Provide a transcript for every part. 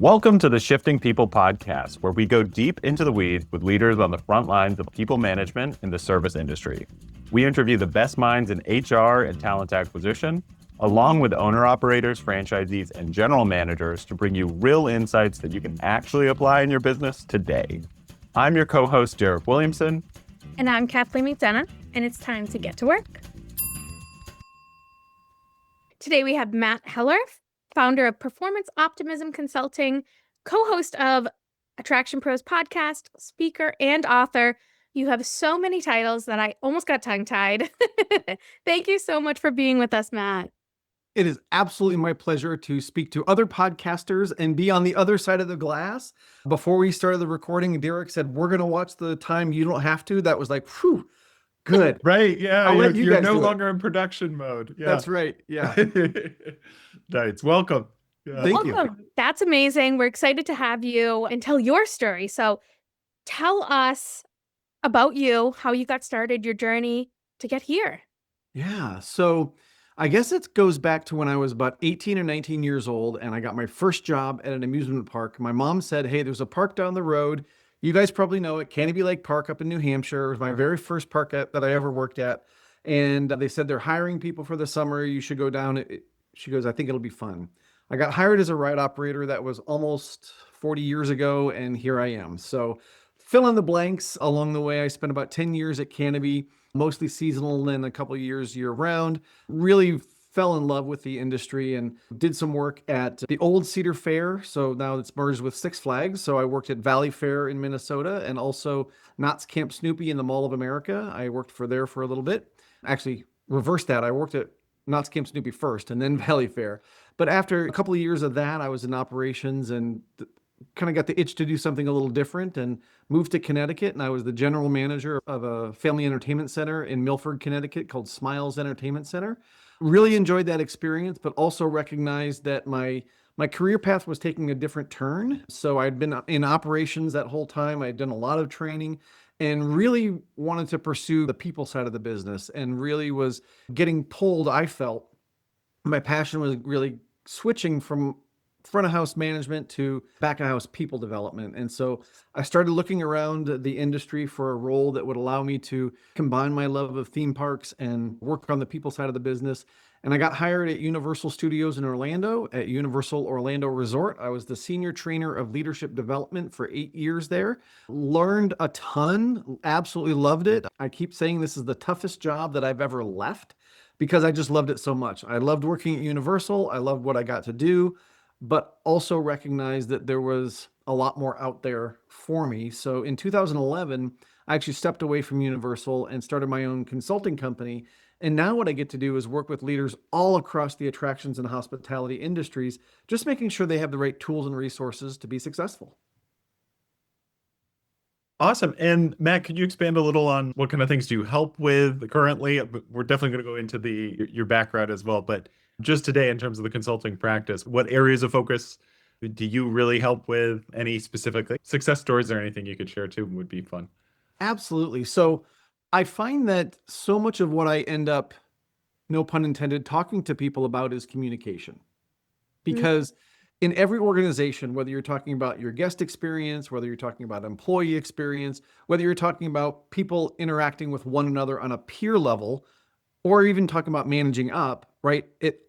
Welcome to the Shifting People podcast, where we go deep into the weeds with leaders on the front lines of people management in the service industry. We interview the best minds in HR and talent acquisition, along with owner-operators, franchisees, and general managers to bring you real insights that you can actually apply in your business today. I'm your co-host, Derek Williamson. And I'm Kathleen McDonough, and it's time to get to work. Today we have Matt Heller, founder of Performance Optimism Consulting, co-host of Attraction Pros podcast, speaker, and author. You have so many titles that I almost got tongue-tied. Thank you so much for being with us, Matt. It is absolutely my pleasure to speak to other podcasters and be on the other side of the glass. Before we started the recording, Derek said, we're going to watch the time. You don't have to. That was like, whew, good. Right. Yeah. You're no longer in production mode. Yeah. That's right. Yeah. Nice. Welcome. Yeah. Thank you. That's amazing. We're excited to have you and tell your story. So tell us about you, how you got started, your journey to get here. Yeah. So I guess it goes back to when I was about 18 or 19 years old and I got my first job at an amusement park. My mom said, hey, there's a park down the road. You guys probably know it, Canobie Lake Park up in New Hampshire. It was my very first park that I ever worked at. And they said, they're hiring people for the summer. You should go down. She goes, I think it'll be fun. I got hired as a ride operator. That was almost 40 years ago. And here I am. So fill in the blanks along the way. I spent about 10 years at Canobie, mostly seasonal and then a couple of years year round. Really fell in love with the industry and did some work at the old Cedar Fair. So now it's merged with Six Flags. So I worked at Valley Fair in Minnesota and also Knott's Camp Snoopy in the Mall of America. I worked there for a little bit. Actually, reversed that. I worked at Knott's Camp Snoopy first and then Valley Fair. But after a couple of years of that, I was in operations and kind of got the itch to do something a little different and moved to Connecticut. And I was the general manager of a family entertainment center in Milford, Connecticut called Smiles Entertainment Center. Really enjoyed that experience, but also recognized that my career path was taking a different turn. So I'd been in operations that whole time. I'd done a lot of training and really wanted to pursue the people side of the business and really was getting pulled. I felt my passion was really switching from front of house management to back of house people development. And so I started looking around the industry for a role that would allow me to combine my love of theme parks and work on the people side of the business. And I got hired at Universal Studios in Orlando at Universal Orlando Resort. I was the senior trainer of leadership development for 8 years there. Learned a ton, absolutely loved it. I keep saying this is the toughest job that I've ever left because I just loved it so much. I loved working at Universal. I loved what I got to do, but also recognized that there was a lot more out there for me. So in 2011, I actually stepped away from Universal and started my own consulting company. And now what I get to do is work with leaders all across the attractions and hospitality industries, just making sure they have the right tools and resources to be successful. Awesome. And Matt, could you expand a little on what kind of things do you help with currently? We're definitely going to go into your background as well, but just today in terms of the consulting practice, what areas of focus do you really help with? Any specific success stories or anything you could share too would be fun. Absolutely. So I find that so much of what I end up, no pun intended, talking to people about is communication. Because in every organization, whether you're talking about your guest experience, whether you're talking about employee experience, whether you're talking about people interacting with one another on a peer level, or even talking about managing up, right? It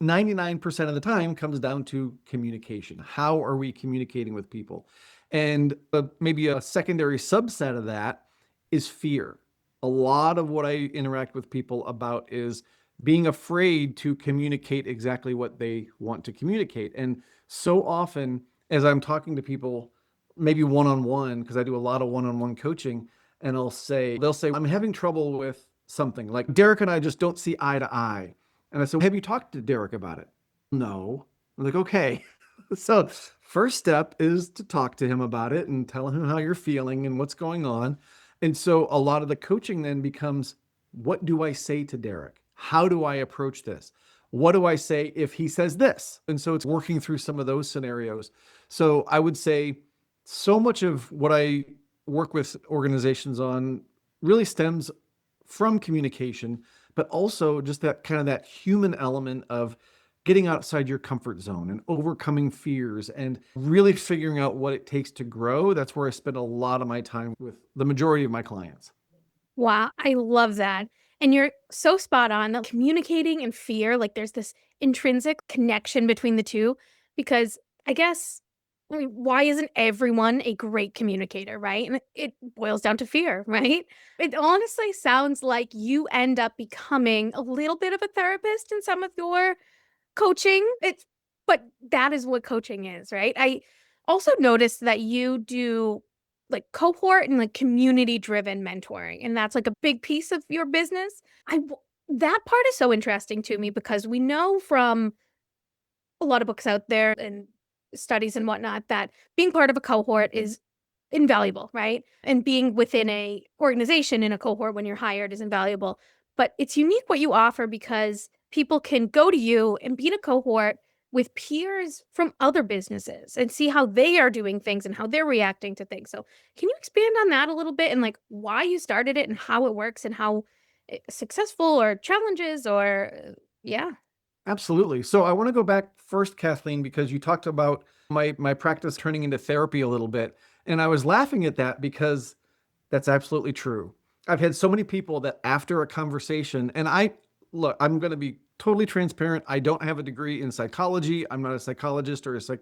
99% of the time comes down to communication. How are we communicating with people? And maybe a secondary subset of that is fear. A lot of what I interact with people about is being afraid to communicate exactly what they want to communicate. And so often, as I'm talking to people, maybe one-on-one, because I do a lot of one-on-one coaching, and they'll say, I'm having trouble with something. Like Derek and I just don't see eye to eye. And I said, have you talked to Derek about it? No. I'm like, okay. So first step is to talk to him about it and tell him how you're feeling and what's going on. And so a lot of the coaching then becomes, what do I say to Derek? How do I approach this? What do I say if he says this? And so it's working through some of those scenarios. So I would say so much of what I work with organizations on really stems from communication, but also just that kind of that human element of getting outside your comfort zone and overcoming fears and really figuring out what it takes to grow. That's where I spend a lot of my time with the majority of my clients. Wow, I love that. And you're so spot on that communicating and fear, like there's this intrinsic connection between the two. Because I guess, I mean, why isn't everyone a great communicator, right? And it boils down to fear, right? It honestly sounds like you end up becoming a little bit of a therapist in some of your coaching. But that is what coaching is, right? I also noticed that you do like cohort and like community driven mentoring, and that's like a big piece of your business. That part is so interesting to me because we know from a lot of books out there and studies and whatnot that being part of a cohort is invaluable, right? And being within a organization in a cohort when you're hired is invaluable. But it's unique what you offer because people can go to you and be in a cohort with peers from other businesses and see how they are doing things and how they're reacting to things. So, can you expand on that a little bit and like why you started it and how it works and how successful or challenges or yeah. Absolutely. So I want to go back first, Kathleen, because you talked about my practice turning into therapy a little bit. And I was laughing at that because that's absolutely true. I've had so many people that after a conversation, and I'm going to be totally transparent. I don't have a degree in psychology. I'm not a psychologist or a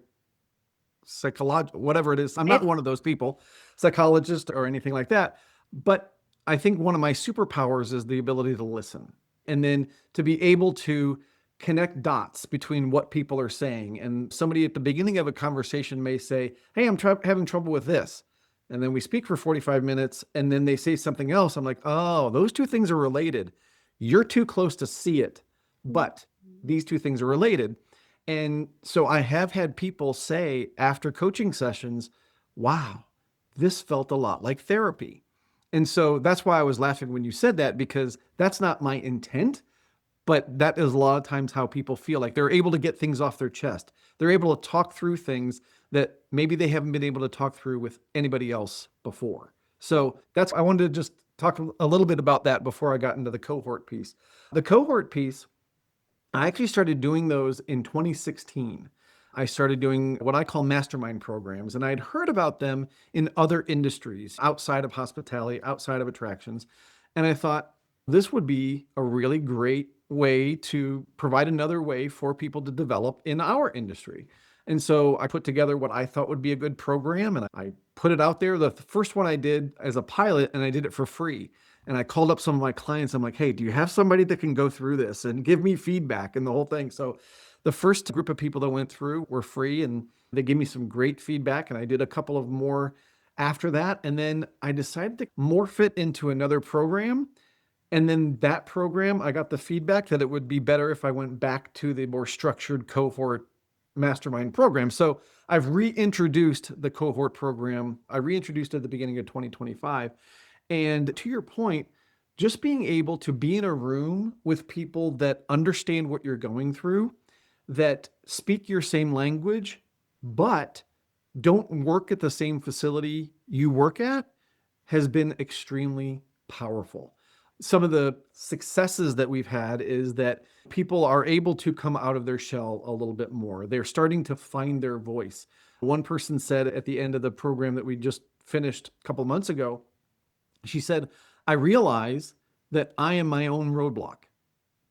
psychologist, whatever it is. I'm not one of those people, psychologist or anything like that. But I think one of my superpowers is the ability to listen and then to be able to connect dots between what people are saying. And somebody at the beginning of a conversation may say, hey, I'm having trouble with this. And then we speak for 45 minutes and then they say something else. I'm like, oh, those two things are related. You're too close to see it, but these two things are related. And so I have had people say after coaching sessions, wow, this felt a lot like therapy. And so that's why I was laughing when you said that, because that's not my intent. But that is a lot of times how people feel like they're able to get things off their chest. They're able to talk through things that maybe they haven't been able to talk through with anybody else before. So I wanted to just talk a little bit about that before I got into the cohort piece. The cohort piece, I actually started doing those in 2016. I started doing what I call mastermind programs, and I'd heard about them in other industries outside of hospitality, outside of attractions. And I thought this would be a really great way to provide another way for people to develop in our industry. And so I put together what I thought would be a good program and I put it out there. The first one I did as a pilot, and I did it for free. And I called up some of my clients. I'm like, hey, do you have somebody that can go through this and give me feedback and the whole thing? So the first group of people that went through were free and they gave me some great feedback. And I did a couple of more after that. And then I decided to morph it into another program. And then that program, I got the feedback that it would be better if I went back to the more structured cohort mastermind program. So I've reintroduced the cohort program. I reintroduced it at the beginning of 2025. And to your point, just being able to be in a room with people that understand what you're going through, that speak your same language, but don't work at the same facility you work at, has been extremely powerful. Some of the successes that we've had is that people are able to come out of their shell a little bit more. They're starting to find their voice. One person said at the end of the program that we just finished a couple months ago, she said, I realize that I am my own roadblock,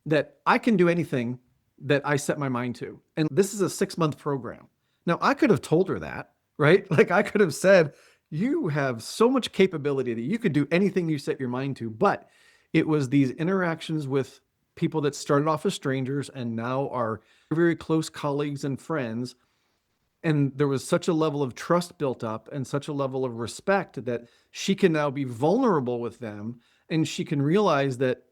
that I can do anything that I set my mind to. And this is a 6-month program. Now, I could have told her that, right? Like I could have said, you have so much capability that you could do anything you set your mind to. But it was these interactions with people that started off as strangers and now are very close colleagues and friends. And there was such a level of trust built up and such a level of respect that she can now be vulnerable with them. And she can realize that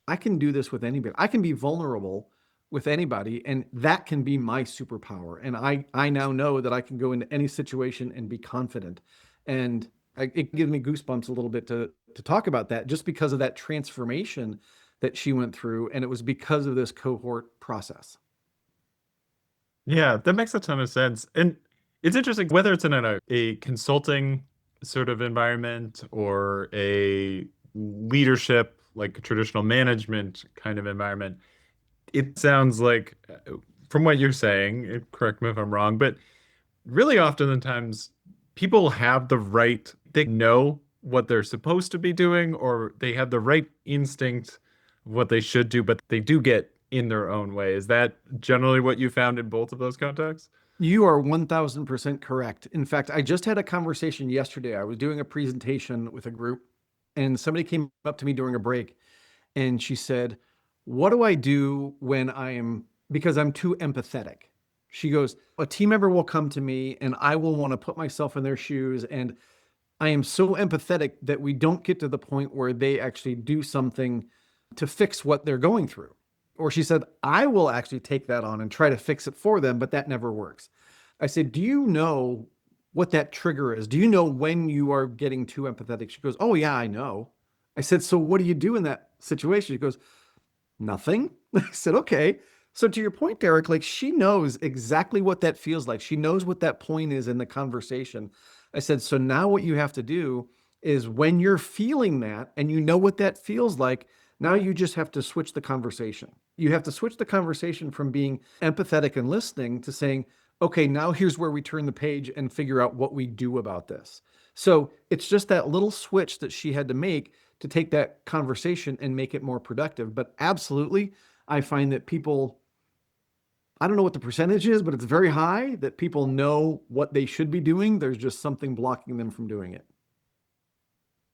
I can do this with anybody. I can be vulnerable with anybody. And that can be my superpower. And I now know that I can go into any situation and be confident. And it gives me goosebumps a little bit to talk about that, just because of that transformation that she went through. And it was because of this cohort process. Yeah, that makes a ton of sense. And it's interesting, whether it's in a consulting sort of environment or a leadership, like traditional management kind of environment, it sounds like from what you're saying, correct me if I'm wrong, but really often the times people have the right, they know what they're supposed to be doing, or they have the right instinct of what they should do, but they do get in their own way. Is that generally what you found in both of those contexts? You are 1000% correct. In fact, I just had a conversation yesterday. I was doing a presentation with a group, and somebody came up to me during a break, and she said, "What do I do when because I'm too empathetic?" She goes, "A team member will come to me and I will want to put myself in their shoes. And I am so empathetic that we don't get to the point where they actually do something to fix what they're going through." Or she said, "I will actually take that on and try to fix it for them, but that never works." I said, "Do you know what that trigger is? Do you know when you are getting too empathetic?" She goes, "Oh yeah, I know." I said, "So what do you do in that situation?" She goes, "Nothing." I said, "Okay." So to your point, Derek, like she knows exactly what that feels like. She knows what that point is in the conversation. I said, "So now what you have to do is when you're feeling that and you know what that feels like, now you just have to switch the conversation. You have to switch the conversation from being empathetic and listening to saying, okay, now here's where we turn the page and figure out what we do about this." So it's just that little switch that she had to make to take that conversation and make it more productive. But absolutely, I find that people, I don't know what the percentage is, but it's very high that people know what they should be doing. There's just something blocking them from doing it.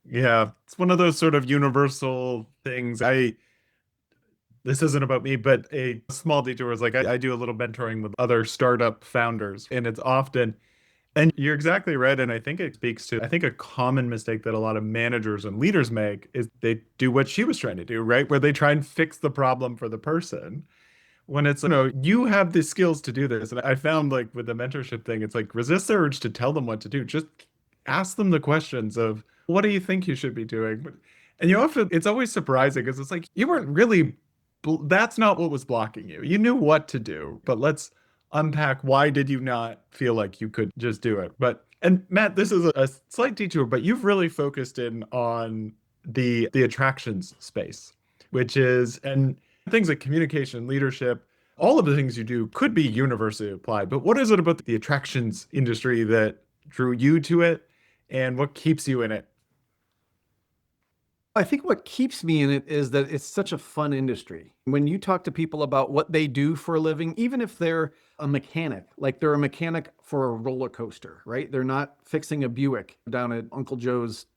Yeah, it's one of those sort of universal things. This isn't about me, but a small detour is like I do a little mentoring with other startup founders, and it's often, and you're exactly right. And I think it speaks to, I think a common mistake that a lot of managers and leaders make is they do what she was trying to do, right? Where they try and fix the problem for the person. When it's, you have the skills to do this. And I found like with the mentorship thing, it's like resist the urge to tell them what to do. Just ask them the questions of, what do you think you should be doing? And you often, it's always surprising because it's like, you weren't really, that's not what was blocking you. You knew what to do, but let's unpack why did you not feel like you could just do it. But, and Matt, this is a slight detour, but you've really focused in on the attractions space, which is, and things like communication, leadership, all of the things you do could be universally applied. But what is it about the attractions industry that drew you to it, and what keeps you in it? I think what keeps me in it is that it's such a fun industry. When you talk to people about what they do for a living, even if they're a mechanic, like they're a mechanic for a roller coaster, right? They're not fixing a Buick down at Uncle Joe's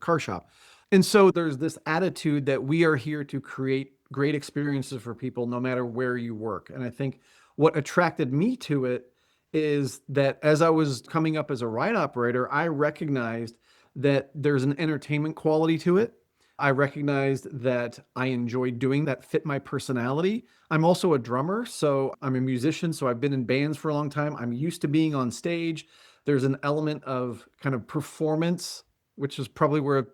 car shop. And so there's this attitude that we are here to create great experiences for people no matter where you work. And I think what attracted me to it is that as I was coming up as a ride operator, I recognized that there's an entertainment quality to it. I recognized that I enjoyed doing that fit my personality. I'm also a drummer, so I'm a musician, so I've been in bands for a long time. I'm used to being on stage. There's an element of kind of performance, which is probably where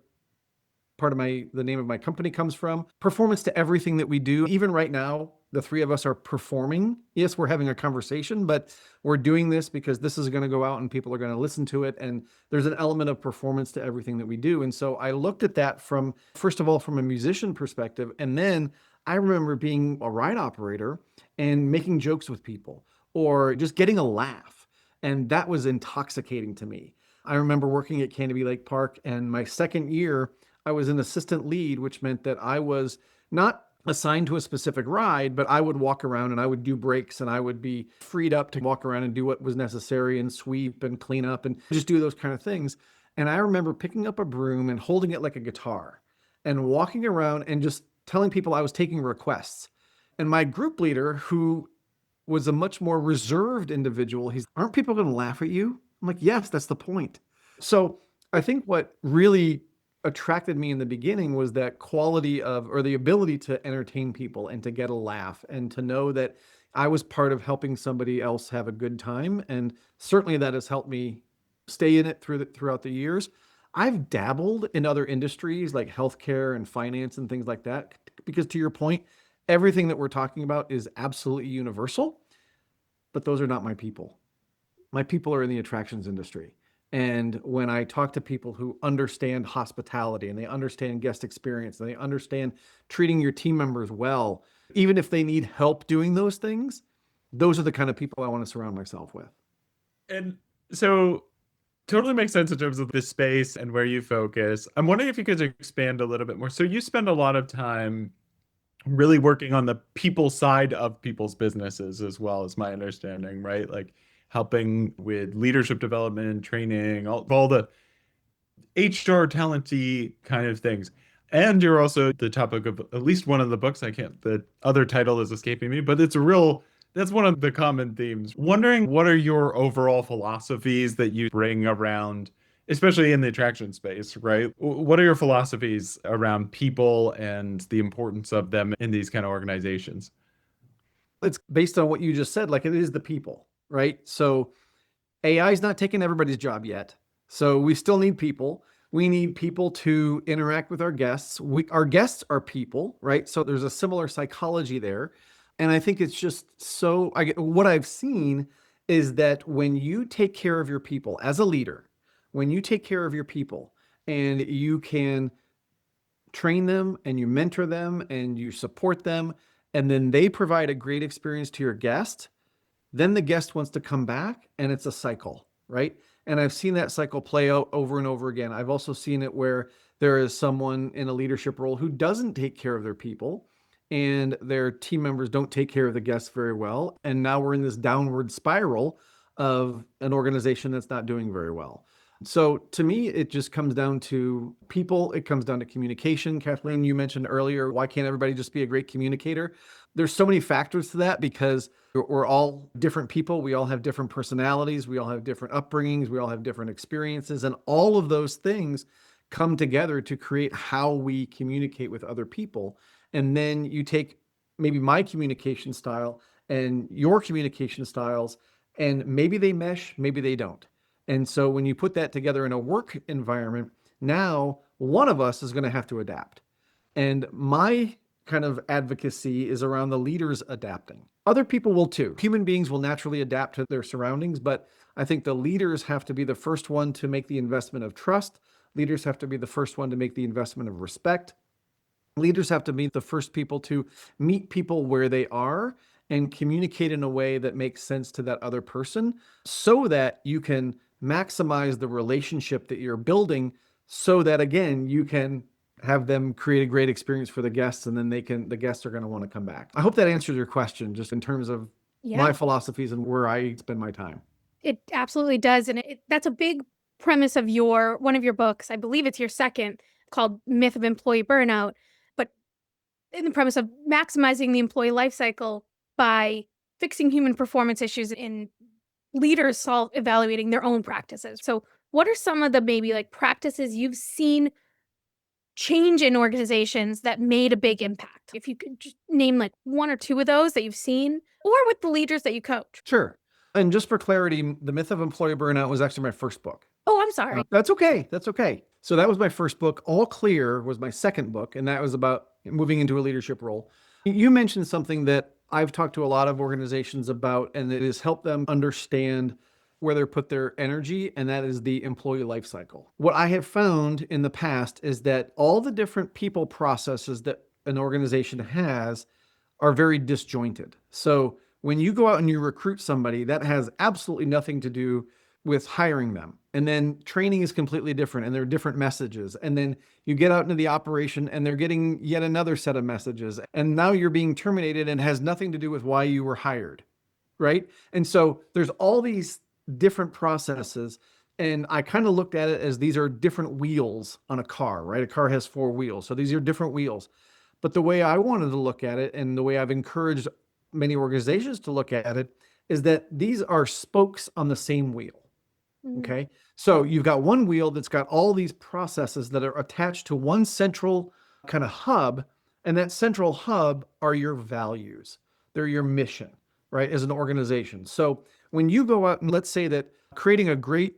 part of the name of my company comes from. Performance to everything that we do. Even right now, the three of us are performing. Yes, we're having a conversation, but we're doing this because this is going to go out and people are going to listen to it. And there's an element of performance to everything that we do. And so I looked at that from, first of all, from a musician perspective. And then I remember being a ride operator and making jokes with people or just getting a laugh. And that was intoxicating to me. I remember working at Canobie Lake Park, and my second year, I was an assistant lead, which meant that I was not assigned to a specific ride, but I would walk around and I would do breaks and I would be freed up to walk around and do what was necessary and sweep and clean up and just do those kind of things. And I remember picking up a broom and holding it like a guitar and walking around and just telling people I was taking requests. And my group leader, who was a much more reserved individual, "Aren't people going to laugh at you?" I'm like, "Yes, that's the point." So I think what really attracted me in the beginning was that quality of, or the ability to entertain people and to get a laugh and to know that I was part of helping somebody else have a good time. And certainly that has helped me stay in it throughout the years. I've dabbled in other industries like healthcare and finance and things like that, because to your point, everything that we're talking about is absolutely universal, but those are not my people. My people are in the attractions industry. And when I talk to people who understand hospitality and they understand guest experience and they understand treating your team members well, even if they need help doing those things, those are the kind of people I want to surround myself with. And so totally makes sense in terms of the space and where you focus. I'm wondering if you could expand a little bit more. So you spend a lot of time really working on the people side of people's businesses as well, as my understanding, right? Like helping with leadership development, training, all the HR talenty kind of things. And you're also the topic of at least one of the books. The other title is escaping me, but that's one of the common themes. Wondering what are your overall philosophies that you bring around, especially in the attraction space, right? What are your philosophies around people and the importance of them in these kind of organizations? It's based on what you just said, like it is the people, right? So AI is not taking everybody's job yet. So we still need people. We need people to interact with our guests. Our guests are people, right? So there's a similar psychology there. And I think it's just so, what I've seen is that when you take care of your people as a leader, when you take care of your people and you can train them and you mentor them and you support them, and then they provide a great experience to your guest, then the guest wants to come back, and it's a cycle, right? And I've seen that cycle play out over and over again. I've also seen it where there is someone in a leadership role who doesn't take care of their people, and their team members don't take care of the guests very well. And now we're in this downward spiral of an organization that's not doing very well. So to me, it just comes down to people. It comes down to communication. Kathleen, you mentioned earlier, why can't everybody just be a great communicator? There's so many factors to that because we're all different people. We all have different personalities. We all have different upbringings. We all have different experiences. And all of those things come together to create how we communicate with other people. And then you take maybe my communication style and your communication styles, and maybe they mesh, maybe they don't. And so when you put that together in a work environment, now one of us is going to have to adapt. And my kind of advocacy is around the leaders adapting. Other people will too. Human beings will naturally adapt to their surroundings, but I think the leaders have to be the first one to make the investment of trust. Leaders have to be the first one to make the investment of respect. Leaders have to be the first people to meet people where they are and communicate in a way that makes sense to that other person so that you can maximize the relationship that you're building so that, again, you can have them create a great experience for the guests, and then the guests are going to want to come back. I hope that answers your question just in terms of my philosophies and where I spend my time. It absolutely does. And that's a big premise of one of your books. I believe it's your second, called Myth of Employee Burnout. But in the premise of maximizing the employee lifecycle by fixing human performance issues in leaders evaluating their own practices. So what are some of the maybe like practices you've seen change in organizations that made a big impact? If you could just name like one or two of those that you've seen, or with the leaders that you coach. Sure. And just for clarity, The Myth of Employee Burnout was actually my first book. Oh, I'm sorry. That's okay. That's okay. So that was my first book. All Clear was my second book, and that was about moving into a leadership role. You mentioned something that I've talked to a lot of organizations about, and it has helped them understand where they put their energy, and that is the employee life cycle. What I have found in the past is that all the different people processes that an organization has are very disjointed. So when you go out and you recruit somebody, that has absolutely nothing to do with hiring them. And then training is completely different, and there are different messages. And then you get out into the operation and they're getting yet another set of messages. And now you're being terminated and has nothing to do with why you were hired, right? And so there's all these different processes. And I kind of looked at it as these are different wheels on a car, right? A car has 4 wheels. So these are different wheels. But the way I wanted to look at it, and the way I've encouraged many organizations to look at it, is that these are spokes on the same wheel. Okay. So you've got one wheel that's got all these processes that are attached to one central kind of hub. And that central hub are your values. They're your mission, right? As an organization. So when you go out and let's say that creating a great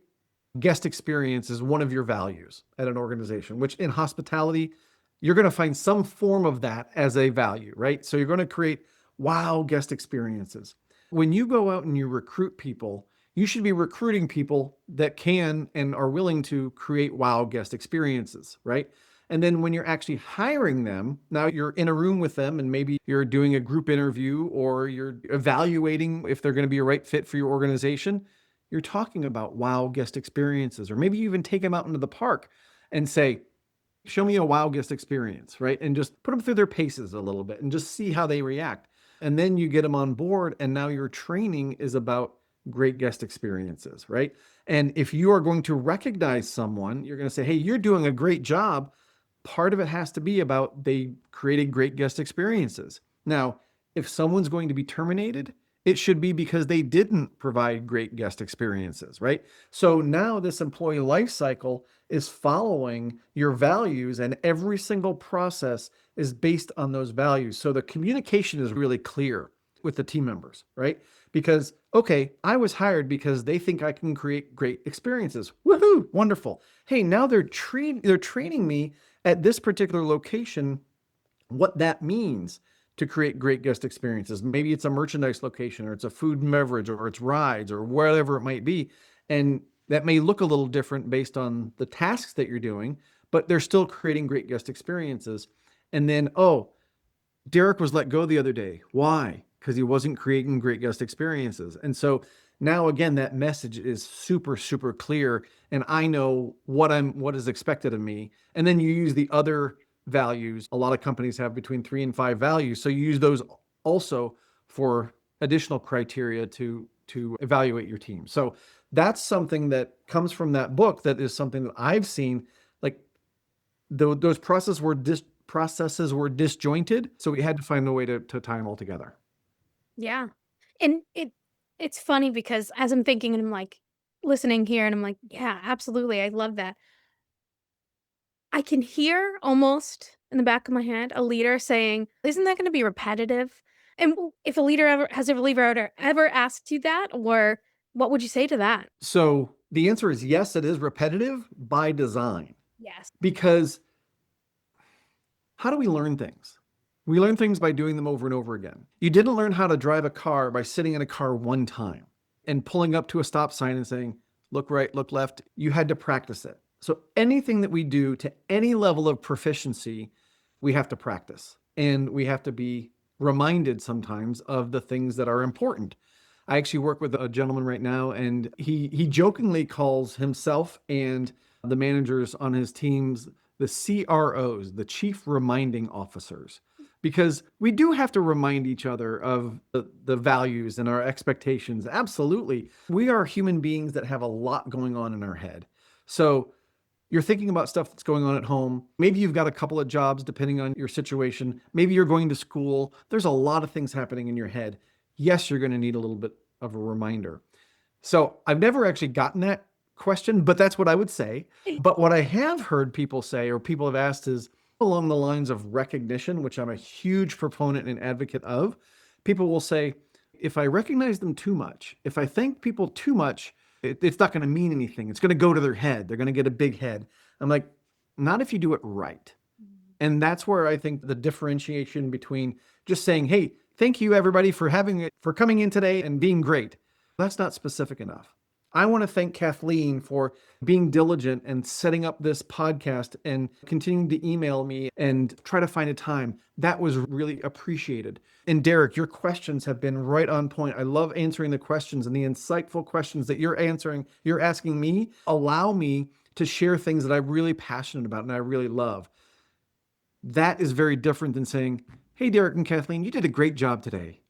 guest experience is one of your values at an organization, which in hospitality, you're going to find some form of that as a value, right? So you're going to create wow guest experiences. When you go out and you recruit people, you should be recruiting people that can and are willing to create wow guest experiences, right? And then when you're actually hiring them, now you're in a room with them and maybe you're doing a group interview or you're evaluating if they're going to be a right fit for your organization. You're talking about wow guest experiences, or maybe you even take them out into the park and say, show me a wow guest experience, right? And just put them through their paces a little bit and just see how they react. And then you get them on board, and now your training is about great guest experiences, right? And if you are going to recognize someone, you're going to say, hey, you're doing a great job. Part of it has to be about they created great guest experiences. Now, if someone's going to be terminated, it should be because they didn't provide great guest experiences, right? So now this employee life cycle is following your values, and every single process is based on those values. So the communication is really clear with the team members, right? Because, okay, I was hired because they think I can create great experiences. Woohoo, wonderful. Hey, now they're training me at this particular location, what that means to create great guest experiences. Maybe it's a merchandise location, or it's a food and beverage, or it's rides, or whatever it might be. And that may look a little different based on the tasks that you're doing, but they're still creating great guest experiences. And then, oh, Derek was let go the other day. Why? Because he wasn't creating great guest experiences. And so now again, that message is super, super clear. And I know what is expected of me. And then you use the other values. A lot of companies have between 3 and 5 values. So you use those also for additional criteria to evaluate your team. So that's something that comes from that book. That is something that I've seen, like those processes were disjointed. So we had to find a way to tie them all together. Yeah. And it's funny because as I'm thinking and I'm like listening here and I'm like, yeah, absolutely. I love that. I can hear almost in the back of my head a leader saying, isn't that going to be repetitive? And if a leader ever asked you that, or what would you say to that? So the answer is yes, it is repetitive by design. Yes. Because how do we learn things? We learn things by doing them over and over again. You didn't learn how to drive a car by sitting in a car one time and pulling up to a stop sign and saying, look right, look left. You had to practice it. So anything that we do to any level of proficiency, we have to practice. And we have to be reminded sometimes of the things that are important. I actually work with a gentleman right now, and he jokingly calls himself and the managers on his teams the CROs, the Chief Reminding Officers, because we do have to remind each other of the values and our expectations. Absolutely. We are human beings that have a lot going on in our head. So you're thinking about stuff that's going on at home. Maybe you've got a couple of jobs depending on your situation. Maybe you're going to school. There's a lot of things happening in your head. Yes, you're going to need a little bit of a reminder. So I've never actually gotten that question, but that's what I would say. But what I have heard people say, or people have asked, is along the lines of recognition, which I'm a huge proponent and advocate of. People will say, if I recognize them too much, if I thank people too much, it's not going to mean anything. It's going to go to their head. They're going to get a big head. I'm like, not if you do it right. And that's where I think the differentiation between just saying, hey, thank you everybody for coming in today and being great. That's not specific enough. I want to thank Kathleen for being diligent and setting up this podcast and continuing to email me and try to find a time. That was really appreciated. And Derek, your questions have been right on point. I love answering the questions, and the insightful questions that you're asking me allow me to share things that I'm really passionate about and I really love. That is very different than saying, hey, Derek and Kathleen, you did a great job today.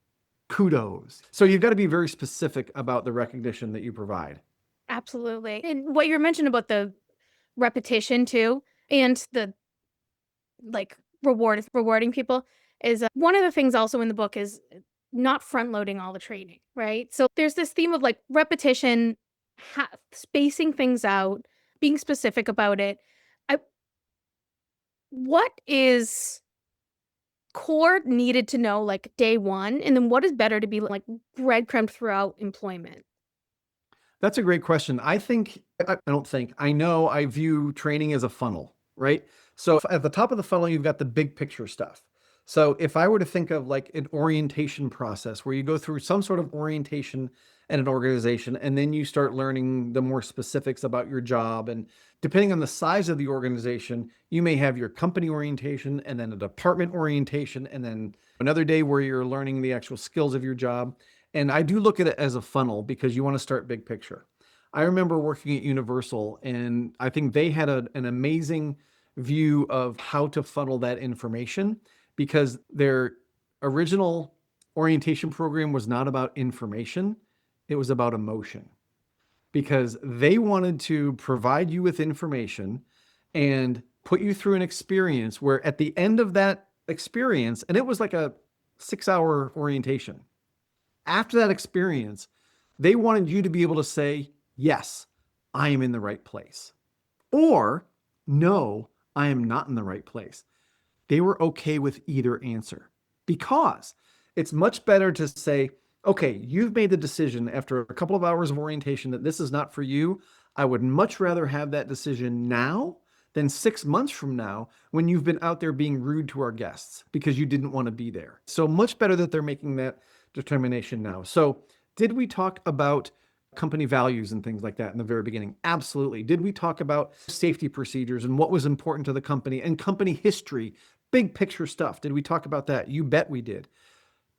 Kudos. So you've got to be very specific about the recognition that you provide. Absolutely. And what you mentioned about the repetition too, and the rewarding people is one of the things also in the book is not front loading all the training, right? So there's this theme of repetition, spacing things out, being specific about it. What is core needed to know day one, and then what is better to be breadcrumbed throughout employment? That's a great question. I know I view training as a funnel, right? So at the top of the funnel, you've got the big picture stuff. So if I were to think of an orientation process where you go through some sort of orientation at an organization. And then you start learning the more specifics about your job. And depending on the size of the organization, you may have your company orientation and then a department orientation, and then another day where you're learning the actual skills of your job. And I do look at it as a funnel because you want to start big picture. I remember working at Universal, and I think they had an amazing view of how to funnel that information, because their original orientation program was not about information, it was about emotion. Because they wanted to provide you with information and put you through an experience where at the end of that experience, and it was like a 6-hour orientation, after that experience, they wanted you to be able to say, yes, I am in the right place. Or, no, I am not in the right place. They were okay with either answer, because it's much better to say, okay, you've made the decision after a couple of hours of orientation that this is not for you. I would much rather have that decision now than 6 months from now when you've been out there being rude to our guests because you didn't want to be there. So much better that they're making that determination now. So did we talk about company values and things like that in the very beginning? Absolutely. Did we talk about safety procedures and what was important to the company and company history, big picture stuff? Did we talk about that? You bet we did.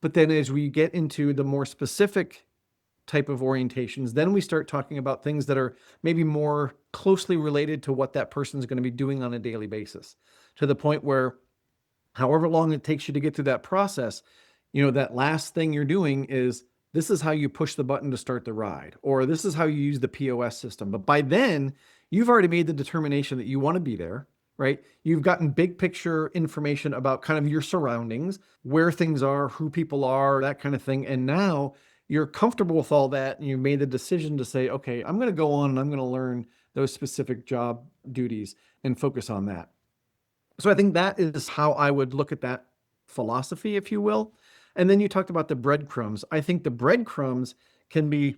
But then as we get into the more specific type of orientations, then we start talking about things that are maybe more closely related to what that person is going to be doing on a daily basis, to the point where however long it takes you to get through that process, that last thing you're doing is, this is how you push the button to start the ride, or this is how you use the POS system. But by then, you've already made the determination that you want to be there, right? You've gotten big picture information about kind of your surroundings, where things are, who people are, that kind of thing. And now you're comfortable with all that, and you made the decision to say, okay, I'm going to go on and I'm going to learn those specific job duties and focus on that. So I think that is how I would look at that philosophy, if you will. And then you talked about the breadcrumbs. I think the breadcrumbs can be,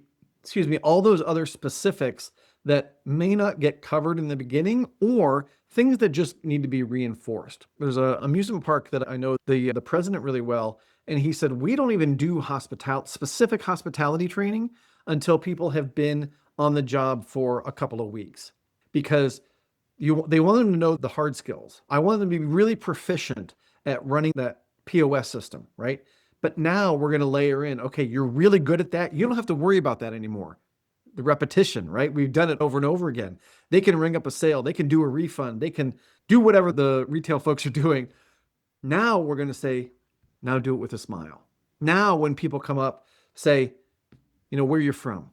all those other specifics that may not get covered in the beginning, or things that just need to be reinforced. There's an amusement park that I know the president really well, and he said, we don't even do specific hospitality training until people have been on the job for a couple of weeks, because they want them to know the hard skills. I want them to be really proficient at running that POS system, right? But now we're going to layer in, okay, you're really good at that. You don't have to worry about that anymore. The repetition, right? We've done it over and over again. They can ring up a sale. They can do a refund. They can do whatever the retail folks are doing. Now we're going to say, now do it with a smile. Now when people come up, say, where you're from.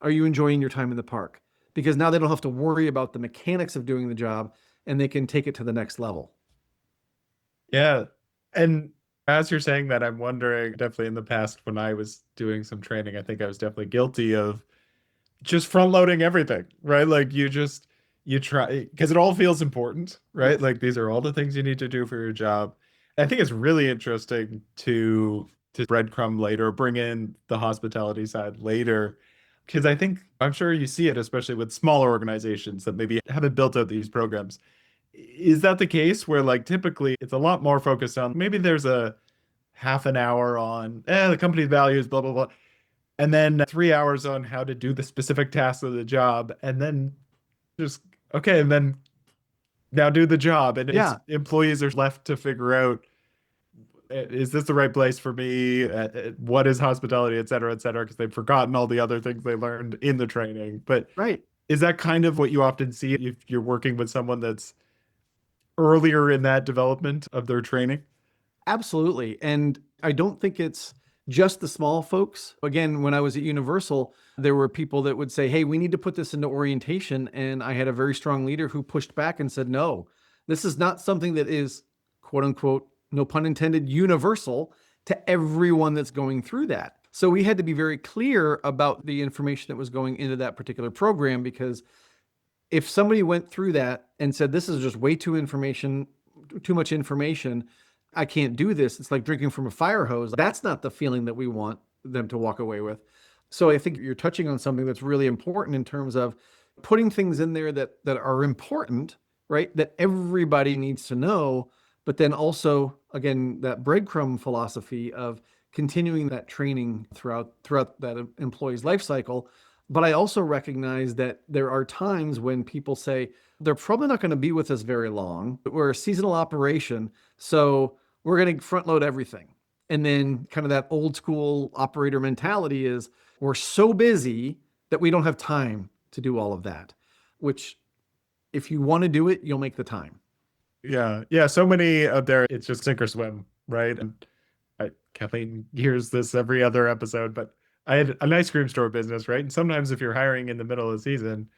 Are you enjoying your time in the park? Because now they don't have to worry about the mechanics of doing the job, and they can take it to the next level. Yeah. And as you're saying that, I'm wondering, definitely in the past when I was doing some training, I think I was definitely guilty of just front loading everything, right? Like you try, because it all feels important, right? Like these are all the things you need to do for your job. I think it's really interesting to breadcrumb later, bring in the hospitality side later, because I'm sure you see it, especially with smaller organizations that maybe haven't built out these programs. Is that the case where like typically it's a lot more focused on, maybe there's a half an hour on the company values, blah, blah, blah. And then 3 hours on how to do the specific tasks of the job. And then just, okay, and then now do the job. And employees are left to figure out, is this the right place for me? What is hospitality, et cetera, because they've forgotten all the other things they learned in the training. But right. Is that kind of what you often see if you're working with someone that's earlier in that development of their training? Absolutely. And I don't think it's just the small folks. Again, when I was at Universal, there were people that would say, hey, we need to put this into orientation. And I had a very strong leader who pushed back and said, no, this is not something that is, quote unquote, no pun intended, universal to everyone that's going through that. So we had to be very clear about the information that was going into that particular program, because if somebody went through that and said, this is just way too much information, I can't do this, it's like drinking from a fire hose, that's not the feeling that we want them to walk away with. So I think you're touching on something that's really important in terms of putting things in there that are important, right? That everybody needs to know, but then also, again, that breadcrumb philosophy of continuing that training throughout that employee's life cycle. But I also recognize that there are times when people say, they're probably not going to be with us very long. We're a seasonal operation, so we're going to front load everything. And then kind of that old school operator mentality is we're so busy that we don't have time to do all of that, which if you want to do it, you'll make the time. Yeah. Yeah. So many out there, it's just sink or swim, right? And Kathleen hears this every other episode, but I had an ice cream store business, right? And sometimes if you're hiring in the middle of the season,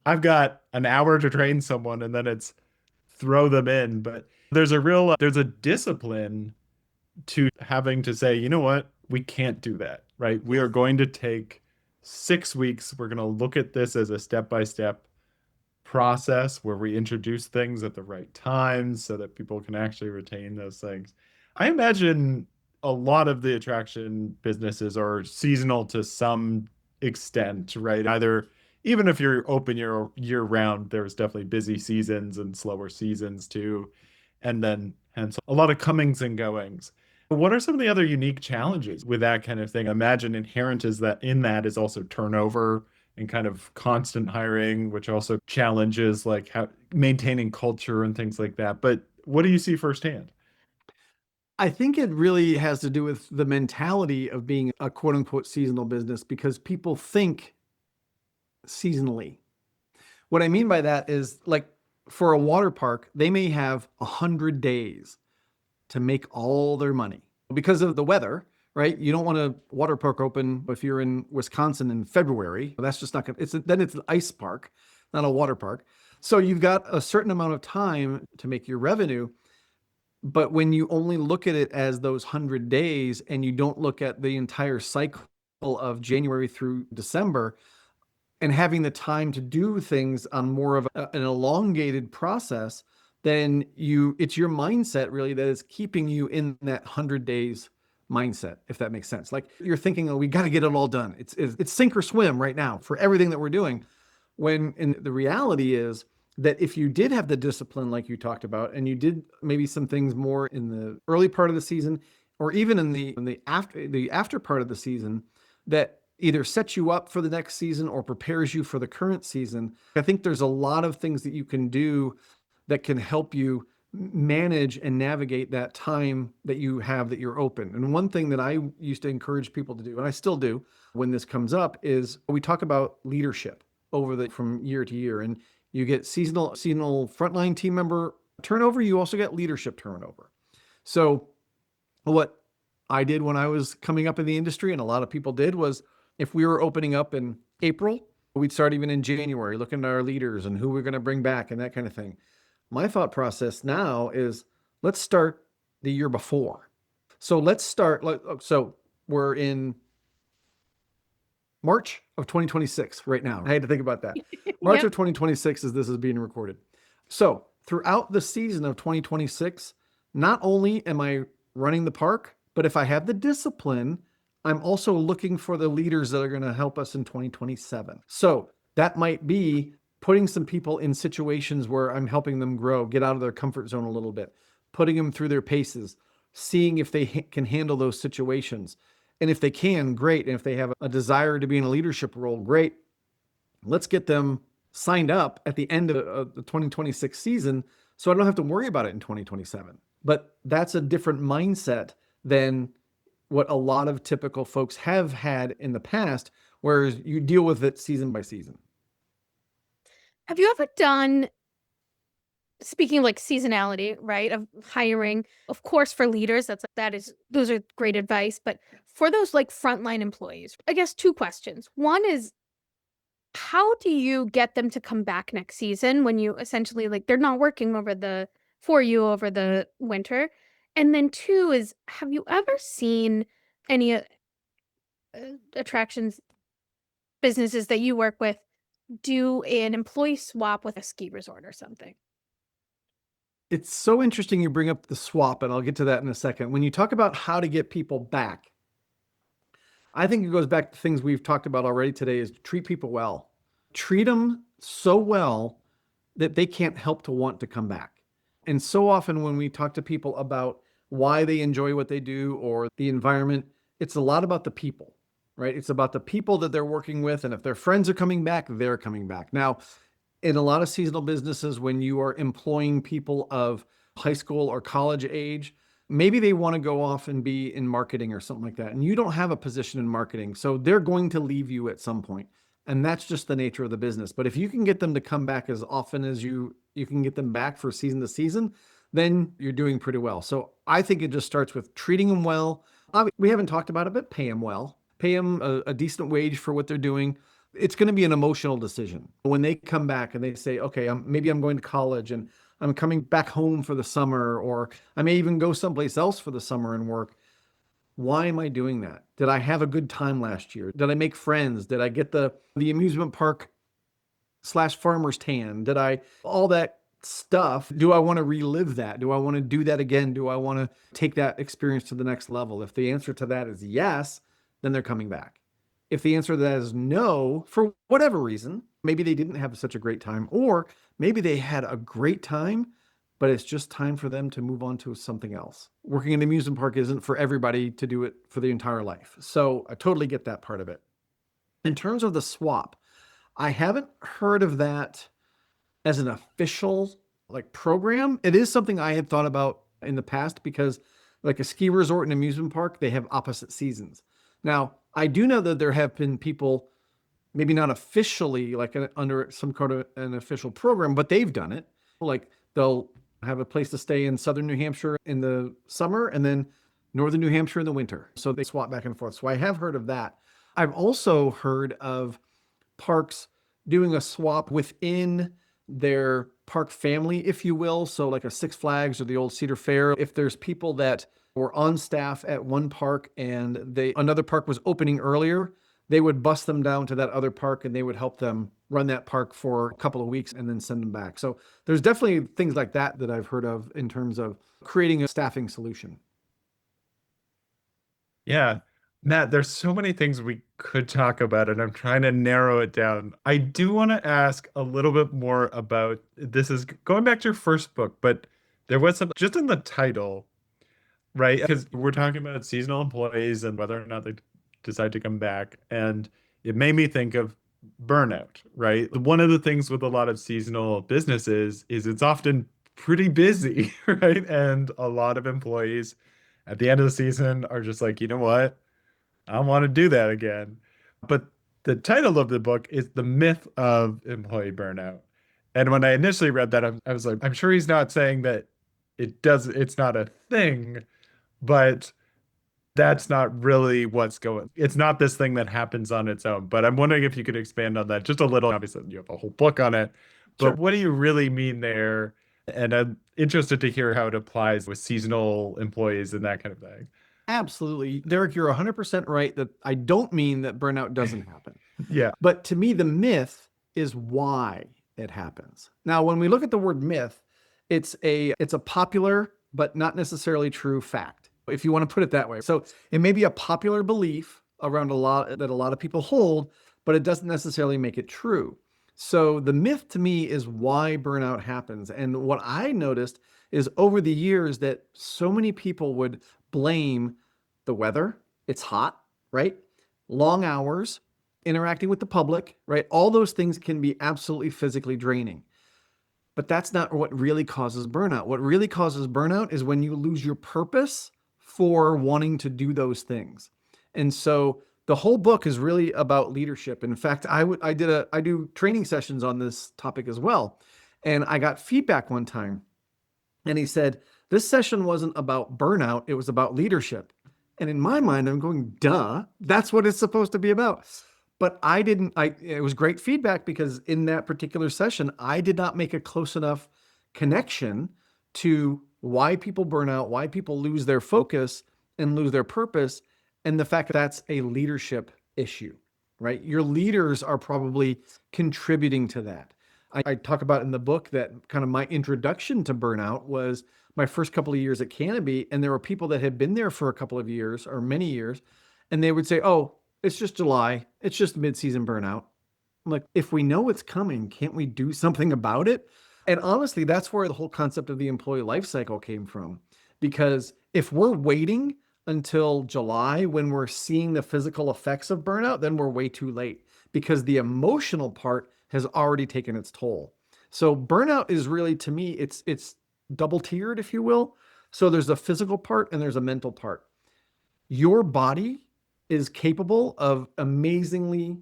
I've got an hour to train someone and then it's throw them in. But there's a discipline to having to say, you know what? We can't do that, right? We are going to take 6 weeks. We're going to look at this as a step-by-step process where we introduce things at the right times so that people can actually retain those things. I imagine a lot of the attraction businesses are seasonal to some extent, right? Either even if you're open year round, there's definitely busy seasons and slower seasons too. And then hence a lot of comings and goings. What are some of the other unique challenges with that kind of thing? I imagine inherent is that in that is also turnover and kind of constant hiring, which also challenges like how maintaining culture and things like that. But what do you see firsthand? I think it really has to do with the mentality of being a quote unquote seasonal business because people think seasonally. What I mean by that is like for a water park, they may have 100 days to make all their money because of the weather, right? You don't want a water park open if you're in Wisconsin in February. That's just not going to, then it's an ice park, not a water park. So you've got a certain amount of time to make your revenue. But when you only look at it as those 100 days and you don't look at the entire cycle of January through December and having the time to do things on more of an elongated process, then it's your mindset really that is keeping you in that 100 days mindset, if that makes sense. Like you're thinking, oh, we got to get it all done. It's sink or swim right now for everything that we're doing. When in the reality is that if you did have the discipline like you talked about, and you did maybe some things more in the early part of the season, or even in the after part of the season, that either sets you up for the next season or prepares you for the current season. I think there's a lot of things that you can do that can help you manage and navigate that time that you have that you're open. And one thing that I used to encourage people to do, and I still do when this comes up, is we talk about leadership from year to year. And you get seasonal frontline team member turnover. You also get leadership turnover. So what I did when I was coming up in the industry, and a lot of people did, was if we were opening up in April, we'd start even in January, looking at our leaders and who we're going to bring back and that kind of thing. My thought process now is let's start the year before. So so we're in March of 2026 right now. I had to think about that. March Yep. of 2026 as this is being recorded. So throughout the season of 2026, not only am I running the park, but if I have the discipline, I'm also looking for the leaders that are going to help us in 2027. So that might be putting some people in situations where I'm helping them grow, get out of their comfort zone a little bit, putting them through their paces, seeing if they can handle those situations. And if they can, great. And if they have a desire to be in a leadership role, great. Let's get them signed up at the end of the 2026 season so I don't have to worry about it in 2027. But that's a different mindset than what a lot of typical folks have had in the past, whereas you deal with it season by season. Have you ever done, speaking like seasonality, right, of hiring, of course, for leaders, those are great advice, but for those like frontline employees, I guess 2 questions. One is, how do you get them to come back next season when you essentially like they're not working for you over the winter? And then 2 is, have you ever seen any attractions businesses that you work with do an employee swap with a ski resort or something? It's so interesting you bring up the swap, and I'll get to that in a second. When you talk about how to get people back, I think it goes back to things we've talked about already today is treat people well. Treat them so well that they can't help to want to come back. And so often when we talk to people about why they enjoy what they do or the environment, it's a lot about the people, right? It's about the people that they're working with. And if their friends are coming back, they're coming back. Now, in a lot of seasonal businesses, when you are employing people of high school or college age, maybe they want to go off and be in marketing or something like that. And you don't have a position in marketing. So they're going to leave you at some point. And that's just the nature of the business. But if you can get them to come back as often as you can get them back for season to season, then you're doing pretty well. So I think it just starts with treating them well. We haven't talked about it, but pay them well. Pay them a decent wage for what they're doing. It's going to be an emotional decision. When they come back and they say, okay, maybe I'm going to college and I'm coming back home for the summer, or I may even go someplace else for the summer and work. Why am I doing that? Did I have a good time last year? Did I make friends? Did I get the amusement park / farmer's tan? Did I, all that stuff, do I want to relive that? Do I want to do that again? Do I want to take that experience to the next level? If the answer to that is yes, then they're coming back. If the answer to that is no, for whatever reason, maybe they didn't have such a great time, or maybe they had a great time, but it's just time for them to move on to something else. Working in an amusement park isn't for everybody to do it for the entire life. So I totally get that part of it. In terms of the swap, I haven't heard of that as an official program. It is something I had thought about in the past, because like a ski resort and amusement park, they have opposite seasons. Now, I do know that there have been people, maybe not officially under some kind of an official program, but they've done it. Like they'll have a place to stay in southern New Hampshire in the summer and then northern New Hampshire in the winter. So they swap back and forth. So I have heard of that. I've also heard of parks doing a swap within their park family, if you will. So like a Six Flags or the old Cedar Fair, if there's people that were on staff at one park and another park was opening earlier, they would bus them down to that other park and they would help them run that park for a couple of weeks and then send them back. So there's definitely things like that I've heard of in terms of creating a staffing solution. Yeah. Matt, there's so many things we could talk about, and I'm trying to narrow it down. I do want to ask a little bit more about, this is going back to your first book, but there was some just in the title, right? Because we're talking about seasonal employees and whether or not they decide to come back. And it made me think of burnout, right? One of the things with a lot of seasonal businesses is it's often pretty busy, right? And a lot of employees at the end of the season are just like, you know what? I don't want to do that again. But the title of the book is The Myth of Employee Burnout. And when I initially read that, I was like, I'm sure he's not saying that it's not a thing, but that's not really it's not this thing that happens on its own. But I'm wondering if you could expand on that just a little. Obviously, you have a whole book on it, but Sure. what do you really mean there? And I'm interested to hear how it applies with seasonal employees and that kind of thing. Absolutely. Derek, you're 100% right that I don't mean that burnout doesn't happen. Yeah. But to me, the myth is why it happens. Now, when we look at the word myth, it's a popular but not necessarily true fact, if you want to put it that way. So it may be a popular belief around a lot of people hold, but it doesn't necessarily make it true. So the myth to me is why burnout happens. And what I noticed is over the years that so many people would blame the weather. It's hot, right? Long hours, interacting with the public, right? All those things can be absolutely physically draining. But that's not what really causes burnout. What really causes burnout is when you lose your purpose for wanting to do those things. And so the whole book is really about leadership. In fact, I do training sessions on this topic as well. And I got feedback one time and he said, this session wasn't about burnout, it was about leadership. And in my mind, I'm going, duh, that's what it's supposed to be about. But it was great feedback because in that particular session, I did not make a close enough connection to why people burn out, why people lose their focus and lose their purpose, and the fact that that's a leadership issue, right? Your leaders are probably contributing to that. I talk about in the book that kind of my introduction to burnout was my first couple of years at Canobie, and there were people that had been there for a couple of years or many years, and they would say, oh, it's just July. It's just mid-season burnout. I'm like, if we know it's coming, can't we do something about it? And honestly, that's where the whole concept of the employee life cycle came from. Because if we're waiting until July when we're seeing the physical effects of burnout, then we're way too late because the emotional part has already taken its toll. So burnout is really, to me, it's double tiered, if you will. So there's a physical part and there's a mental part. Your body is capable of amazingly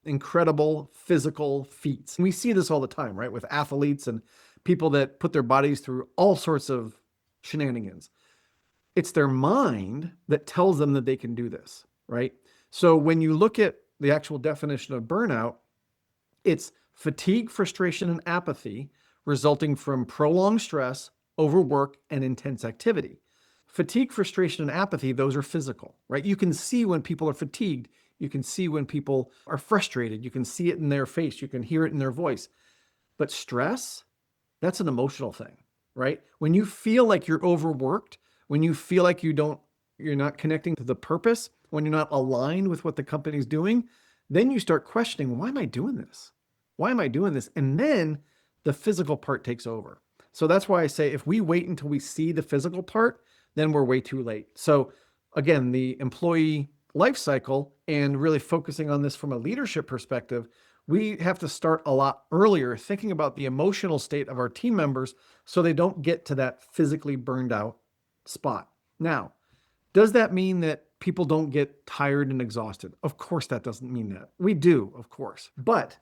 incredible physical feats. And we see this all the time, right? With athletes and people that put their bodies through all sorts of shenanigans. It's their mind that tells them that they can do this, right? So when you look at the actual definition of burnout, it's fatigue, frustration, and apathy resulting from prolonged stress, overwork, and intense activity. Fatigue, frustration, and apathy, those are physical, right? You can see when people are fatigued. You can see when people are frustrated. You can see it in their face. You can hear it in their voice. But stress, that's an emotional thing, right? When you feel like you're overworked, when you feel like you're not connecting to the purpose, when you're not aligned with what the company's doing, then you start questioning, why am I doing this? Why am I doing this? And then the physical part takes over. So that's why I say if we wait until we see the physical part, then we're way too late. So again, the employee life cycle and really focusing on this from a leadership perspective, we have to start a lot earlier thinking about the emotional state of our team members so they don't get to that physically burned out spot. Now, does that mean that people don't get tired and exhausted? Of course, that doesn't mean that. We do, of course. But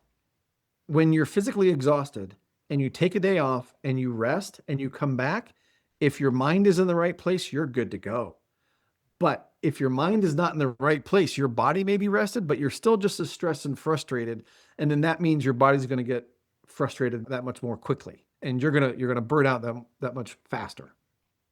when you're physically exhausted and you take a day off and you rest and you come back, if your mind is in the right place, you're good to go. But if your mind is not in the right place, your body may be rested, but you're still just as stressed and frustrated. And then that means your body's going to get frustrated that much more quickly. And you're going to burn out that much faster.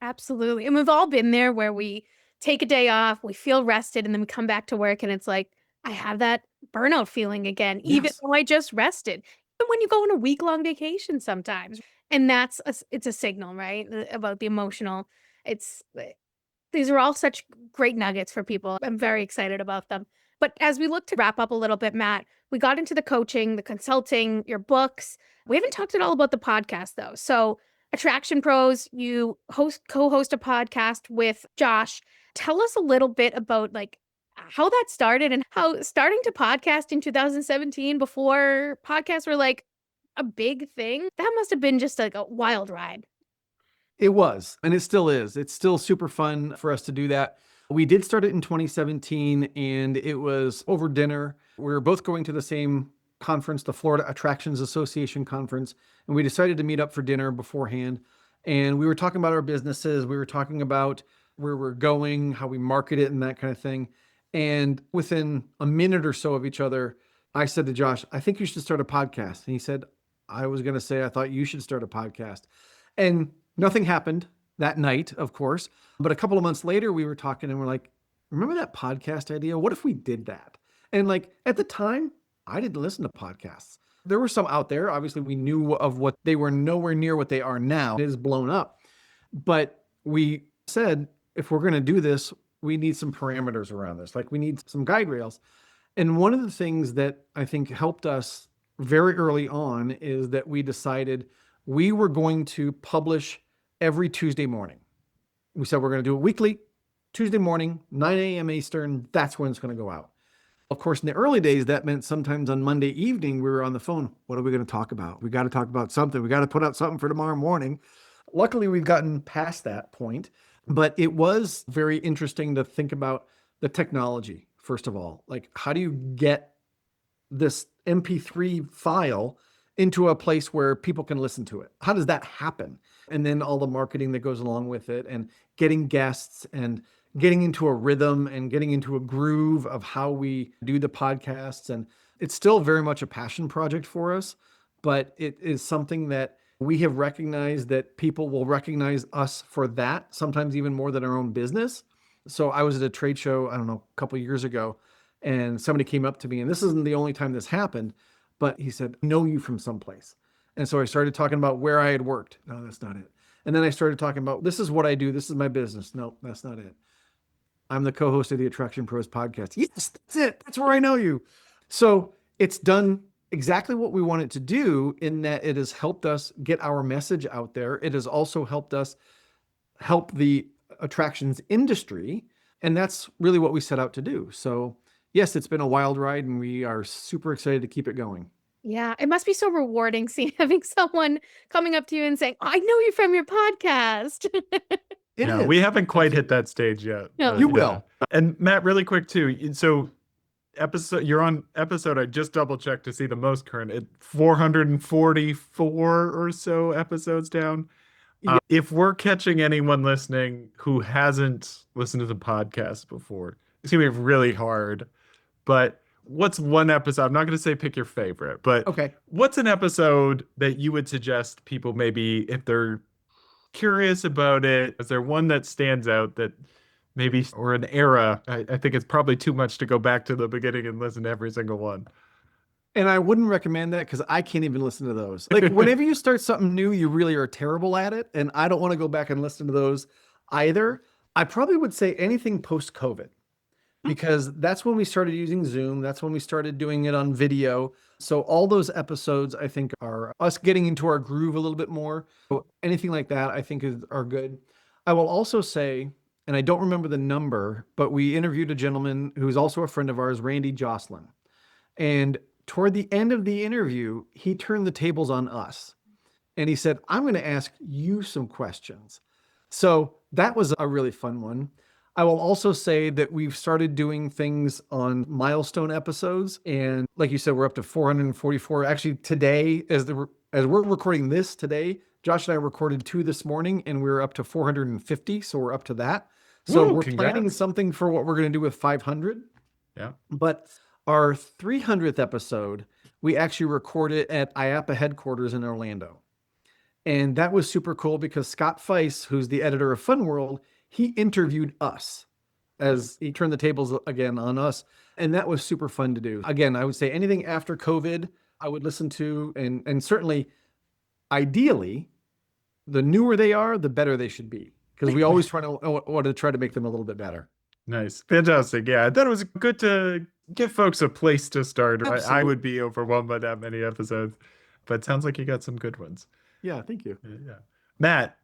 Absolutely. And we've all been there where we take a day off, we feel rested, and then we come back to work and it's like, I have that burnout feeling again, even Yes. though I just rested. Even when you go on a week-long vacation sometimes. And it's a signal, right? About the emotional. These are all such great nuggets for people. I'm very excited about them. But as we look to wrap up a little bit, Matt, we got into the coaching, the consulting, your books. We haven't talked at all about the podcast, though. So, Attraction Pros, you co-host a podcast with Josh. Tell us a little bit about like how that started and how starting to podcast in 2017 before podcasts were like a big thing. That must have been just like a wild ride. It was, and it still is. It's still super fun for us to do that. We did start it in 2017 and it was over dinner. We were both going to the same conference, the Florida Attractions Association conference, and we decided to meet up for dinner beforehand. And we were talking about our businesses. We were talking about where we're going, how we market it and that kind of thing. And within a minute or so of each other, I said to Josh, I think you should start a podcast. And he said, I was going to say, I thought you should start a podcast. And nothing happened that night, of course. But a couple of months later, we were talking and we're like, remember that podcast idea? What if we did that? And like at the time, I didn't listen to podcasts. There were some out there. Obviously, we knew of what they were nowhere near what they are now. It is blown up. But we said, if we're going to do this, we need some parameters around this. Like we need some guide rails. And one of the things that I think helped us very early on is that we decided we were going to publish every Tuesday morning. We said we're going to do it weekly, Tuesday morning, 9 a.m. Eastern. That's when it's going to go out. Of course, in the early days, that meant sometimes on Monday evening, we were on the phone. What are we going to talk about? We got to talk about something. We got to put out something for tomorrow morning. Luckily, we've gotten past that point, but it was very interesting to think about the technology, first of all. Like, how do you get this MP3 file into a place where people can listen to it? How does that happen? And then all the marketing that goes along with it and getting guests and getting into a rhythm and getting into a groove of how we do the podcasts. And it's still very much a passion project for us, but it is something that we have recognized that people will recognize us for that, sometimes even more than our own business. So I was at a trade show, I don't know, a couple of years ago, and somebody came up to me, and this isn't the only time this happened, but he said, I know you from someplace. And so I started talking about where I had worked. No, that's not it. And then I started talking about, this is what I do. This is my business. No, that's not it. I'm the co-host of the Attraction Pros podcast. Yes, that's it. That's where I know you. So it's done exactly what we want it to do in that it has helped us get our message out there. It has also helped us help the attractions industry. And that's really what we set out to do. So yes, it's been a wild ride and we are super excited to keep it going. Yeah, it must be so rewarding having someone coming up to you and saying, "I know you from your podcast." It No, is. we haven't quite hit that stage yet. No. You will. And Matt, really quick too. So you're on episode, I just double checked to see the most current, 444 or so episodes down. Yeah. If we're catching anyone listening who hasn't listened to the podcast before, it's gonna be really hard. But what's one episode? I'm not going to say pick your favorite, but Okay. what's an episode that you would suggest people maybe, if they're curious about it, is there one that stands out that maybe, or an era? I think it's probably too much to go back to the beginning and listen to every single one. And I wouldn't recommend that because I can't even listen to those. Like whenever you start something new, you really are terrible at it. And I don't want to go back and listen to those either. I probably would say anything post-COVID, because that's when we started using Zoom. That's when we started doing it on video. So all those episodes, I think, are us getting into our groove a little bit more. So anything like that, I think are good. I will also say, and I don't remember the number, but we interviewed a gentleman who's also a friend of ours, Randy Jocelyn. And toward the end of the interview, he turned the tables on us. And he said, "I'm going to ask you some questions." So that was a really fun one. I will also say that we've started doing things on milestone episodes. And like you said, we're up to 444. Actually, today, as we're recording this today, Josh and I recorded 2 this morning and we're up to 450. So we're up to that. So Woo, we're congrats. planning something for what we're going to do with 500. Yeah. But our 300th episode, we actually recorded at IAPA headquarters in Orlando. And that was super cool because Scott Feiss, who's the editor of Fun World, he interviewed us as he turned the tables again on us. And that was super fun to do. Again, I would say anything after COVID, I would listen to, and certainly, ideally, the newer they are, the better they should be. Because we always want to try to make them a little bit better. Nice. Fantastic. Yeah, I thought it was good to give folks a place to start. I would be overwhelmed by that many episodes, but it sounds like you got some good ones. Yeah, thank you. Yeah. Matt,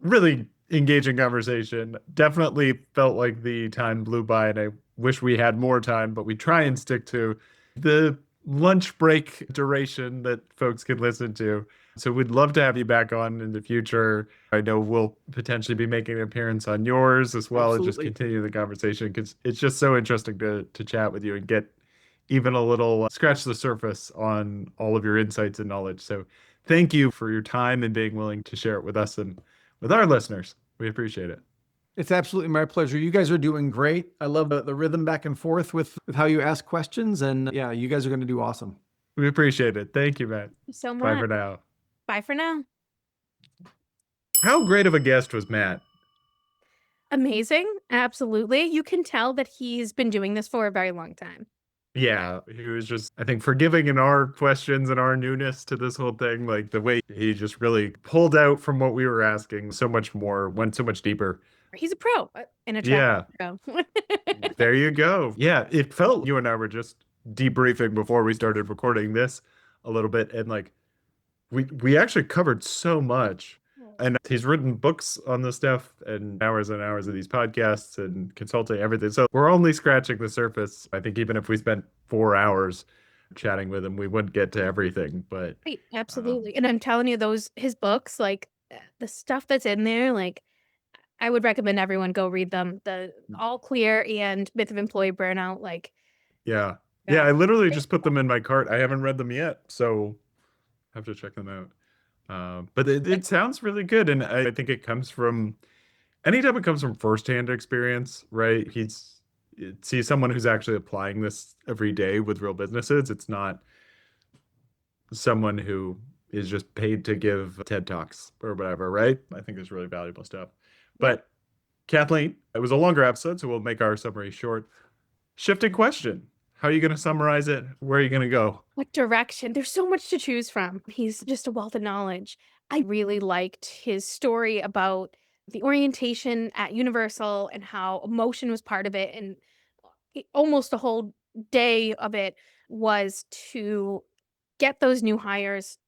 really engaging conversation. Definitely felt like the time blew by, and I wish we had more time, but we try and stick to the lunch break duration that folks can listen to. So we'd love to have you back on in the future. I know we'll potentially be making an appearance on yours as well. Absolutely. And just continue the conversation because it's just so interesting to chat with you and get even a little scratch the surface on all of your insights and knowledge. So thank you for your time and being willing to share it with us and with our listeners. We appreciate it. It's absolutely my pleasure. You guys are doing great. I love the rhythm back and forth with how you ask questions. And yeah, you guys are going to do awesome. We appreciate it. Thank you, Matt. Thank you so much. Bye for now. Bye for now. How great of a guest was Matt? Amazing. Absolutely. You can tell that he's been doing this for a very long time. Yeah, he was just, I think, forgiving in our questions and our newness to this whole thing. Like the way he just really pulled out from what we were asking so much more, went so much deeper. He's a pro in a Yeah. pro. There you go. Yeah, it felt you and I were just debriefing before we started recording this a little bit. And like, we actually covered so much. And he's written books on this stuff and hours of these podcasts and consulting, everything. So we're only scratching the surface. I think even if we spent 4 hours chatting with him, we wouldn't get to everything. But Right, absolutely. And I'm telling you, his books, like the stuff that's in there, like I would recommend everyone go read them. The All Clear and Myth of Employee Burnout. Like, yeah, I literally just put them in my cart. I haven't read them yet, so I have to check them out. But it sounds really good. And I think it comes from, anytime it comes from firsthand experience, right? See someone who's actually applying this every day with real businesses. It's not someone who is just paid to give TED Talks or whatever, right? I think there's really valuable stuff. But Kathleen, it was a longer episode, so we'll make our summary short. Shifting question. How are you going to summarize it? Where are you going to go? what direction? There's so much to choose from. He's just a wealth of knowledge. I really liked his story about the orientation at Universal and how emotion was part of it. And almost the whole day of it was to get those new hires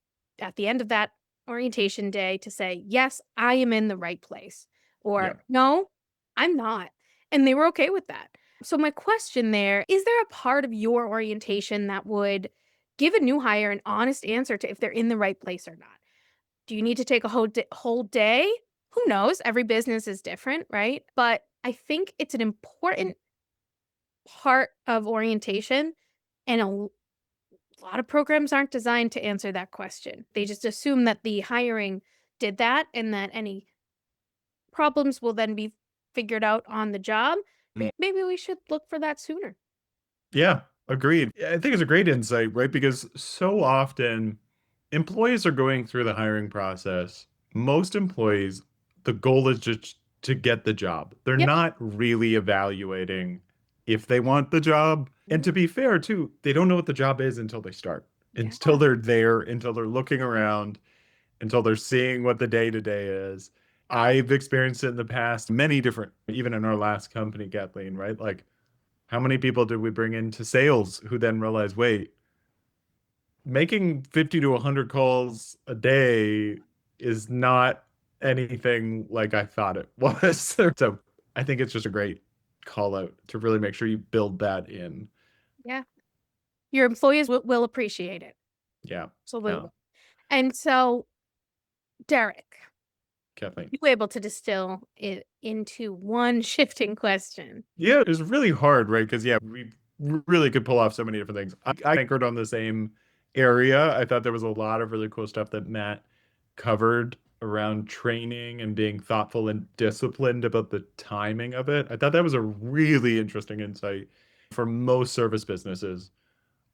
at the end of that orientation day to say, yes, I am in the right place. Or Yeah. no, I'm not. And they were okay with that. So my question there, is there a part of your orientation that would give a new hire an honest answer to if they're in the right place or not? Do you need to take a whole day? Who knows? Every business is different, right? But I think it's an important part of orientation, and a lot of programs aren't designed to answer that question. They just assume that the hiring did that and that any problems will then be figured out on the job. Maybe we should look for that sooner. Yeah, agreed. I think it's a great insight, right? Because so often employees are going through the hiring process. Most employees, the goal is just to get the job. They're Yep. not really evaluating if they want the job. And to be fair, too, they don't know what the job is until they start, Yeah. until they're there, until they're looking around, until they're seeing what the day to day is. I've experienced it in the past, many different, even in our last company, Kathleen, right? Like, how many people did we bring into sales who then realized, wait, making 50 to 100 calls a day is not anything like I thought it was. So I think it's just a great call out to really make sure you build that in. Yeah. Your employees will appreciate it. Yeah. Absolutely. Yeah. And so, Derek, Kathleen. you were able to distill it into one shifting question. Yeah, it was really hard, right? Because, yeah, we really could pull off so many different things. I anchored on the same area. I thought there was a lot of really cool stuff that Matt covered around training and being thoughtful and disciplined about the timing of it. I thought that was a really interesting insight. For most service businesses,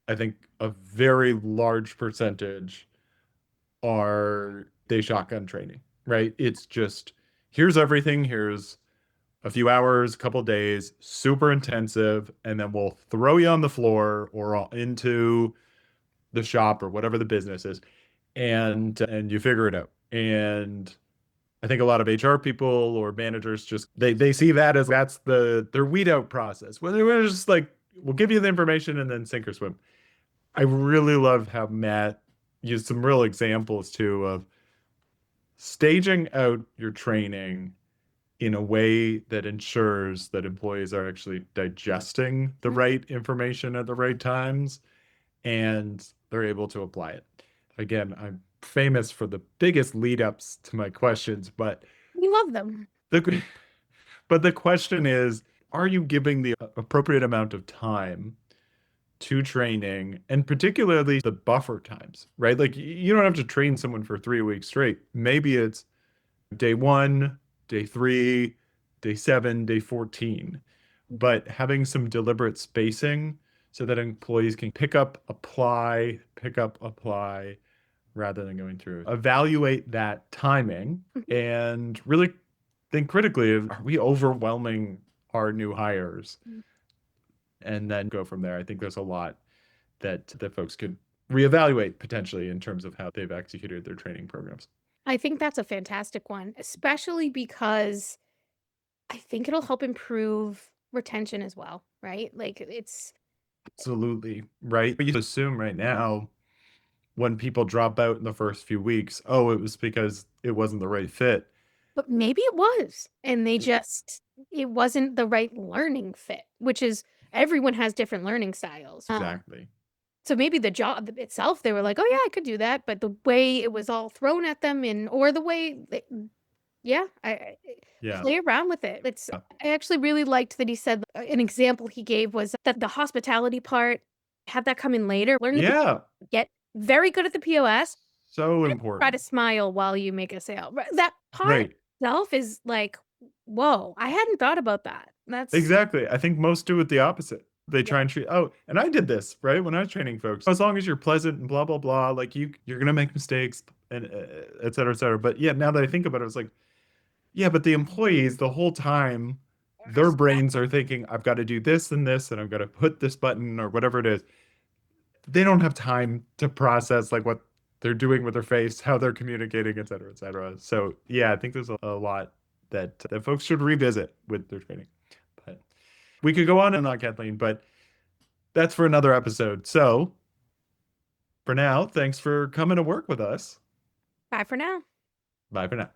I think a very large percentage are they shotgun training, right? It's just here's everything, here's a few hours, a couple days, super intensive, and then we'll throw you on the floor or into the shop or whatever the business is, and you figure it out. And I think a lot of HR people or managers just they see that as that's their weed out process. Well, they're just like, we'll give you the information and then sink or swim. I really love how Matt used some real examples too of staging out your training in a way that ensures that employees are actually digesting the right information at the right times and they're able to apply it. Again, I'm famous for the biggest lead ups to my questions, but We love them. the the question is, are you giving the appropriate amount of time to training and particularly the buffer times, right? Like you don't have to train someone for 3 weeks straight. Maybe it's day 1, day 3, day 7, day 14, but having some deliberate spacing so that employees can pick up, apply, rather than going through. Evaluate that timing and really think critically of, are we overwhelming our new hires? And then go from there. I think there's a lot that folks could reevaluate potentially in terms of how they've executed their training programs. I think that's a fantastic one, especially because I think it'll help improve retention as well, right? Like it's Absolutely. Right. But you assume right now when people drop out in the first few weeks, oh, it was because it wasn't the right fit. but maybe it was, and it wasn't the right learning fit, which is everyone has different learning styles. Exactly. So maybe the job itself, they were like, "Oh yeah, I could do that," but the way it was all thrown at them or the way yeah, Yeah. play around with it. Yeah. I actually really liked that he said an example he gave was that the hospitality part, had that come in later, learn Yeah. get very good at the POS, So try to important. smile while you make a sale. That part Right. itself is like, whoa, I hadn't thought about that. That's Exactly. I think most do it the opposite. They try and treat, oh, and I did this, right? When I was training folks, as long as you're pleasant and blah, blah, blah, like you're going to make mistakes and et cetera, et cetera. But yeah, now that I think about it, it's like, yeah, but the employees the whole time, their brains are thinking, I've got to do this and I've got to put this button or whatever it is. They don't have time to process like what they're doing with their face, how they're communicating, et cetera, et cetera. So yeah, I think there's a lot that folks should revisit with their training. But we could go on and on, Kathleen, but that's for another episode. So for now, thanks for coming to work with us. bye for now. Bye for now.